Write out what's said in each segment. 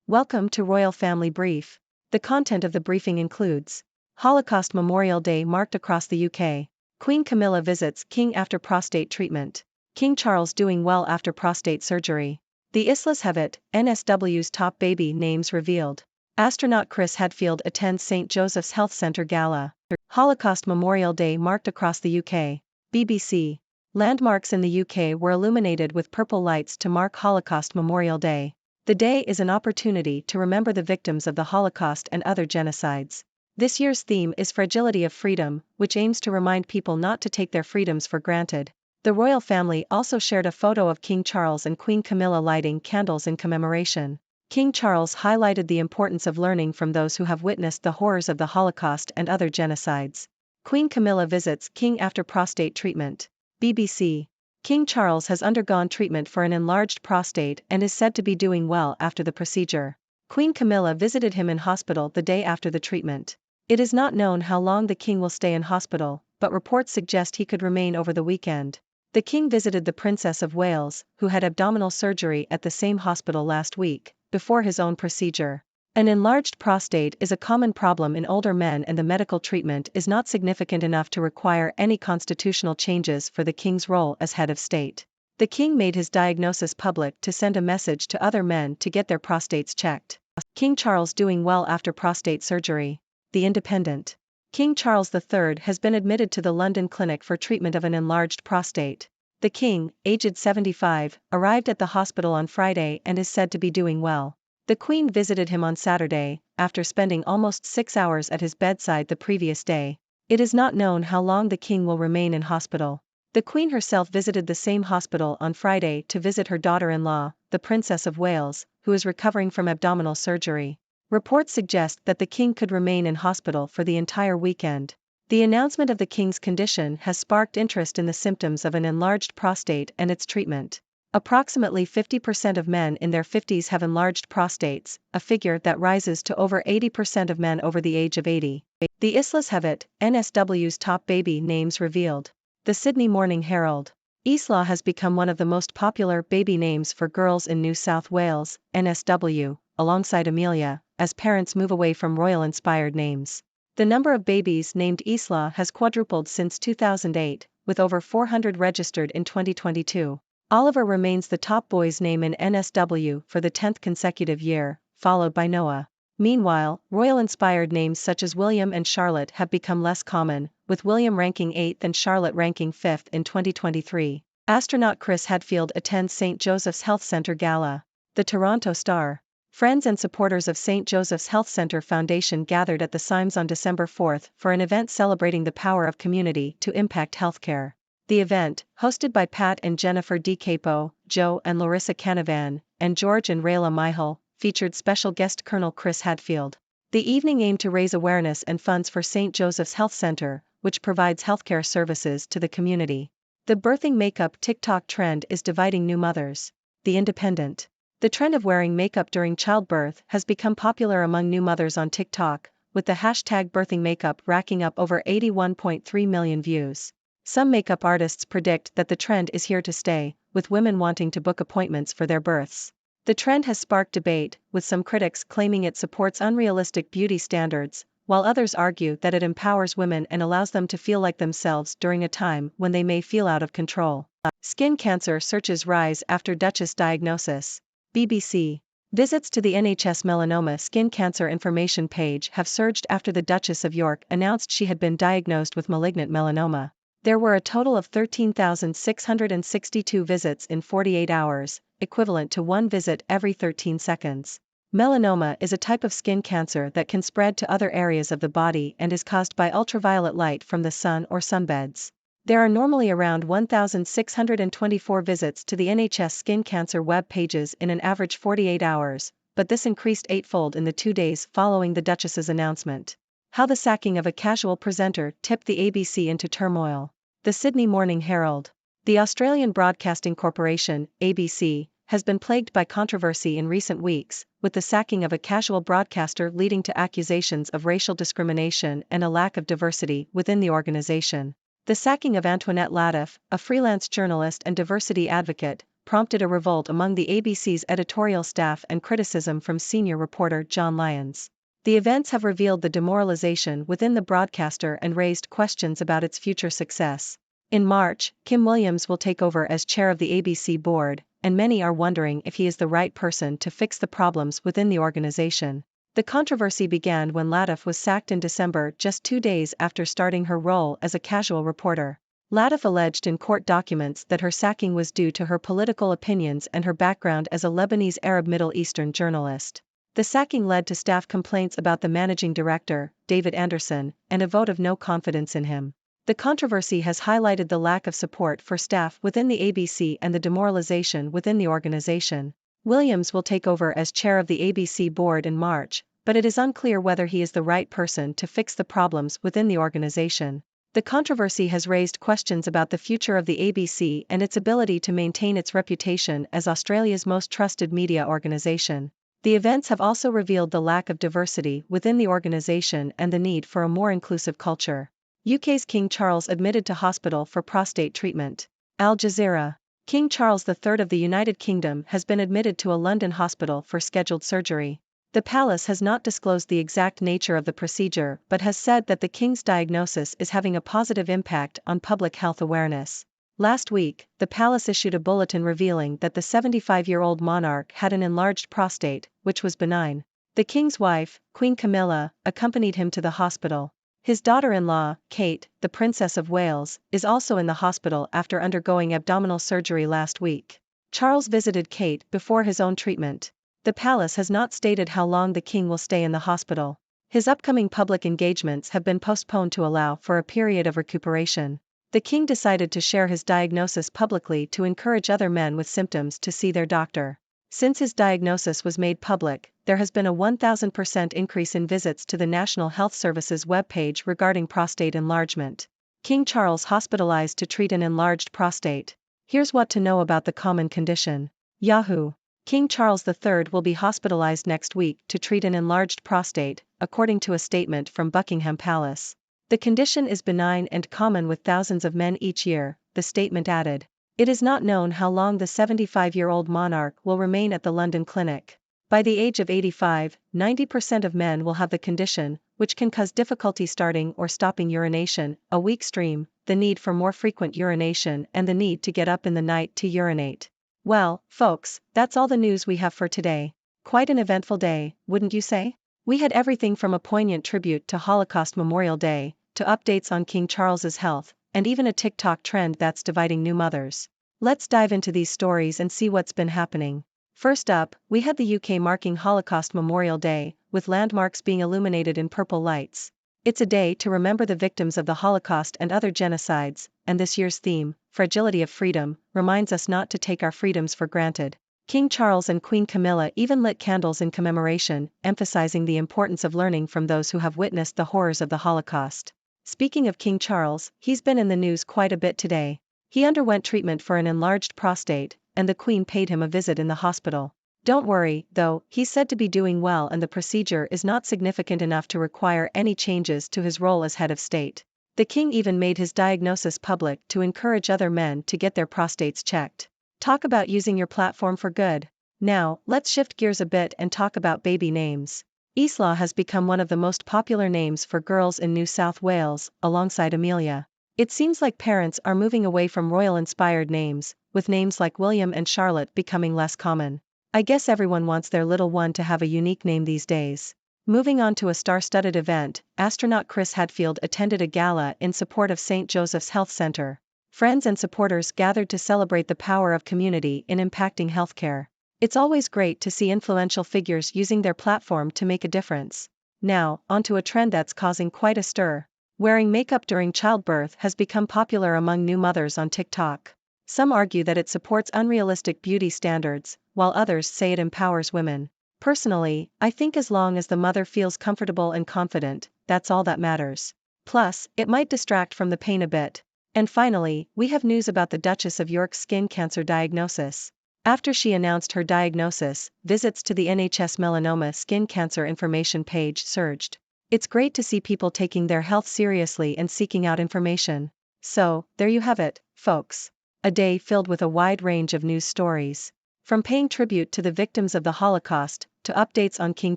Welcome to Royal Family Brief. The content of the briefing includes Holocaust Memorial Day marked across the UK. Queen Camilla visits King after prostate treatment. King Charles doing well after prostate surgery. The Islas Hevet, NSW's top baby names revealed. Astronaut Chris Hadfield attends St. Joseph's Health Centre Gala. Holocaust Memorial Day marked across the UK. BBC. Landmarks in the UK were illuminated with purple lights to mark Holocaust Memorial Day. The day is an opportunity to remember the victims of the Holocaust and other genocides. This year's theme is Fragility of Freedom, which aims to remind people not to take their freedoms for granted. The royal family also shared a photo of King Charles and Queen Camilla lighting candles in commemoration. King Charles highlighted the importance of learning from those who have witnessed the horrors of the Holocaust and other genocides. Queen Camilla visits King after prostate treatment. BBC. King Charles has undergone treatment for an enlarged prostate and is said to be doing well after the procedure. Queen Camilla visited him in hospital the day after the treatment. It is not known how long the king will stay in hospital, but reports suggest he could remain over the weekend. The king visited the Princess of Wales, who had abdominal surgery at the same hospital last week, before his own procedure. An enlarged prostate is a common problem in older men, and the medical treatment is not significant enough to require any constitutional changes for the king's role as head of state. The king made his diagnosis public to send a message to other men to get their prostates checked. King Charles doing well after prostate surgery. The Independent. King Charles III has been admitted to the London clinic for treatment of an enlarged prostate. The king, aged 75, arrived at the hospital on Friday and is said to be doing well. The Queen visited him on Saturday, after spending almost 6 hours at his bedside the previous day. It is not known how long the King will remain in hospital. The Queen herself visited the same hospital on Friday to visit her daughter-in-law, the Princess of Wales, who is recovering from abdominal surgery. Reports suggest that the King could remain in hospital for the entire weekend. The announcement of the King's condition has sparked interest in the symptoms of an enlarged prostate and its treatment. Approximately 50% of men in their 50s have enlarged prostates, a figure that rises to over 80% of men over the age of 80. The Islas Hevet, NSW's top baby names revealed. The Sydney Morning Herald. Isla has become one of the most popular baby names for girls in New South Wales, NSW, alongside Amelia, as parents move away from royal-inspired names. The number of babies named Isla has quadrupled since 2008, with over 400 registered in 2022. Oliver remains the top boy's name in NSW for the 10th consecutive year, followed by Noah. Meanwhile, royal-inspired names such as William and Charlotte have become less common, with William ranking 8th and Charlotte ranking 5th in 2023. Astronaut Chris Hadfield attends St. Joseph's Health Centre Gala. The Toronto Star. Friends and supporters of St. Joseph's Health Centre Foundation gathered at the Symes on December 4 for an event celebrating the power of community to impact healthcare. The event, hosted by Pat and Jennifer D. Capo, Joe and Larissa Canavan, and George and Rayla Mihal, featured special guest Colonel Chris Hadfield. The evening aimed to raise awareness and funds for St. Joseph's Health Centre, which provides healthcare services to the community. The birthing makeup TikTok trend is dividing new mothers. The Independent. The trend of wearing makeup during childbirth has become popular among new mothers on TikTok, with the hashtag birthing makeup racking up over 81.3 million views. Some makeup artists predict that the trend is here to stay, with women wanting to book appointments for their births. The trend has sparked debate, with some critics claiming it supports unrealistic beauty standards, while others argue that it empowers women and allows them to feel like themselves during a time when they may feel out of control. Skin cancer searches rise after Duchess diagnosis. BBC. Visits to the NHS melanoma skin cancer information page have surged after the Duchess of York announced she had been diagnosed with malignant melanoma. There were a total of 13,662 visits in 48 hours, equivalent to one visit every 13 seconds. Melanoma is a type of skin cancer that can spread to other areas of the body and is caused by ultraviolet light from the sun or sunbeds. There are normally around 1,624 visits to the NHS skin cancer web pages in an average 48 hours, but this increased eightfold in the 2 days following the Duchess's announcement. How the sacking of a casual presenter tipped the ABC into turmoil. The Sydney Morning Herald. The Australian Broadcasting Corporation, ABC, has been plagued by controversy in recent weeks, with the sacking of a casual broadcaster leading to accusations of racial discrimination and a lack of diversity within the organisation. The sacking of Antoinette Lattif, a freelance journalist and diversity advocate, prompted a revolt among the ABC's editorial staff and criticism from senior reporter John Lyons. The events have revealed the demoralization within the broadcaster and raised questions about its future success. In March, Kim Williams will take over as chair of the ABC board, and many are wondering if he is the right person to fix the problems within the organization. The controversy began when Latif was sacked in December, just 2 days after starting her role as a casual reporter. Latif alleged in court documents that her sacking was due to her political opinions and her background as a Lebanese Arab Middle Eastern journalist. The sacking led to staff complaints about the managing director, David Anderson, and a vote of no confidence in him. The controversy has highlighted the lack of support for staff within the ABC and the demoralization within the organization. Williams will take over as chair of the ABC board in March, but it is unclear whether he is the right person to fix the problems within the organization. The controversy has raised questions about the future of the ABC and its ability to maintain its reputation as Australia's most trusted media organisation. The events have also revealed the lack of diversity within the organisation and the need for a more inclusive culture. UK's King Charles admitted to hospital for prostate treatment. Al Jazeera. King Charles III of the United Kingdom has been admitted to a London hospital for scheduled surgery. The palace has not disclosed the exact nature of the procedure but has said that the king's diagnosis is having a positive impact on public health awareness. Last week, the palace issued a bulletin revealing that the 75-year-old monarch had an enlarged prostate, which was benign. The king's wife, Queen Camilla, accompanied him to the hospital. His daughter-in-law, Kate, the Princess of Wales, is also in the hospital after undergoing abdominal surgery last week. Charles visited Kate before his own treatment. The palace has not stated how long the king will stay in the hospital. His upcoming public engagements have been postponed to allow for a period of recuperation. The king decided to share his diagnosis publicly to encourage other men with symptoms to see their doctor. Since his diagnosis was made public, there has been a 1,000% increase in visits to the National Health Service's webpage regarding prostate enlargement. King Charles hospitalized to treat an enlarged prostate. Here's what to know about the common condition. Yahoo! King Charles III will be hospitalized next week to treat an enlarged prostate, according to a statement from Buckingham Palace. The condition is benign and common with thousands of men each year, the statement added. It is not known how long the 75-year-old monarch will remain at the London clinic. By the age of 85, 90% of men will have the condition, which can cause difficulty starting or stopping urination, a weak stream, the need for more frequent urination and the need to get up in the night to urinate. Well, folks, that's all the news we have for today. Quite an eventful day, wouldn't you say? We had everything from a poignant tribute to Holocaust Memorial Day, to updates on King Charles's health, and even a TikTok trend that's dividing new mothers. Let's dive into these stories and see what's been happening. First up, we had the UK marking Holocaust Memorial Day, with landmarks being illuminated in purple lights. It's a day to remember the victims of the Holocaust and other genocides, and this year's theme, Fragility of Freedom, reminds us not to take our freedoms for granted. King Charles and Queen Camilla even lit candles in commemoration, emphasizing the importance of learning from those who have witnessed the horrors of the Holocaust. Speaking of King Charles, he's been in the news quite a bit today. He underwent treatment for an enlarged prostate, and the Queen paid him a visit in the hospital. Don't worry, though, he's said to be doing well and the procedure is not significant enough to require any changes to his role as head of state. The King even made his diagnosis public to encourage other men to get their prostates checked. Talk about using your platform for good. Now, let's shift gears a bit and talk about baby names. Isla has become one of the most popular names for girls in New South Wales, alongside Amelia. It seems like parents are moving away from royal-inspired names, with names like William and Charlotte becoming less common. I guess everyone wants their little one to have a unique name these days. Moving on to a star-studded event, astronaut Chris Hadfield attended a gala in support of St. Joseph's Health Centre. Friends and supporters gathered to celebrate the power of community in impacting healthcare. It's always great to see influential figures using their platform to make a difference. Now, onto a trend that's causing quite a stir. Wearing makeup during childbirth has become popular among new mothers on TikTok. Some argue that it supports unrealistic beauty standards, while others say it empowers women. Personally, I think as long as the mother feels comfortable and confident, that's all that matters. Plus, it might distract from the pain a bit. And finally, we have news about the Duchess of York's skin cancer diagnosis. After she announced her diagnosis, visits to the NHS Melanoma Skin Cancer Information page surged. It's great to see people taking their health seriously and seeking out information. So, there you have it, folks. a day filled with a wide range of news stories. From paying tribute to the victims of the Holocaust, to updates on King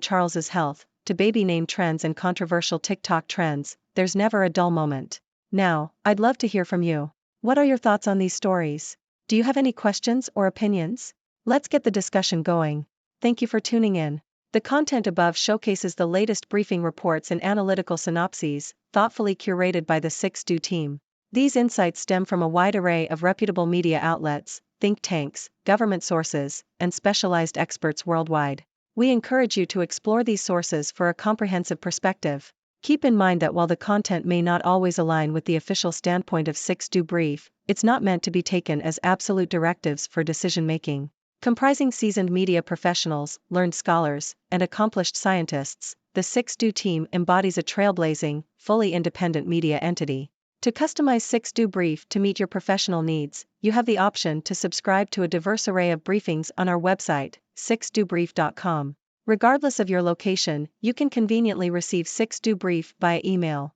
Charles's health, to baby name trends and controversial TikTok trends, there's never a dull moment. Now, I'd love to hear from you. What are your thoughts on these stories? Do you have any questions or opinions? Let's get the discussion going. Thank you for tuning in. The content above showcases the latest briefing reports and analytical synopses, thoughtfully curated by the 6Do team. These insights stem from a wide array of reputable media outlets, think tanks, government sources, and specialized experts worldwide. We encourage you to explore these sources for a comprehensive perspective. Keep in mind that while the content may not always align with the official standpoint of 6Do Brief, it's not meant to be taken as absolute directives for decision-making. Comprising seasoned media professionals, learned scholars, and accomplished scientists, the 6Do team embodies a trailblazing, fully independent media entity. To customize 6Do Brief to meet your professional needs, you have the option to subscribe to a diverse array of briefings on our website, 6dobrief.com. Regardless of your location, you can conveniently receive 6Do Brief via email.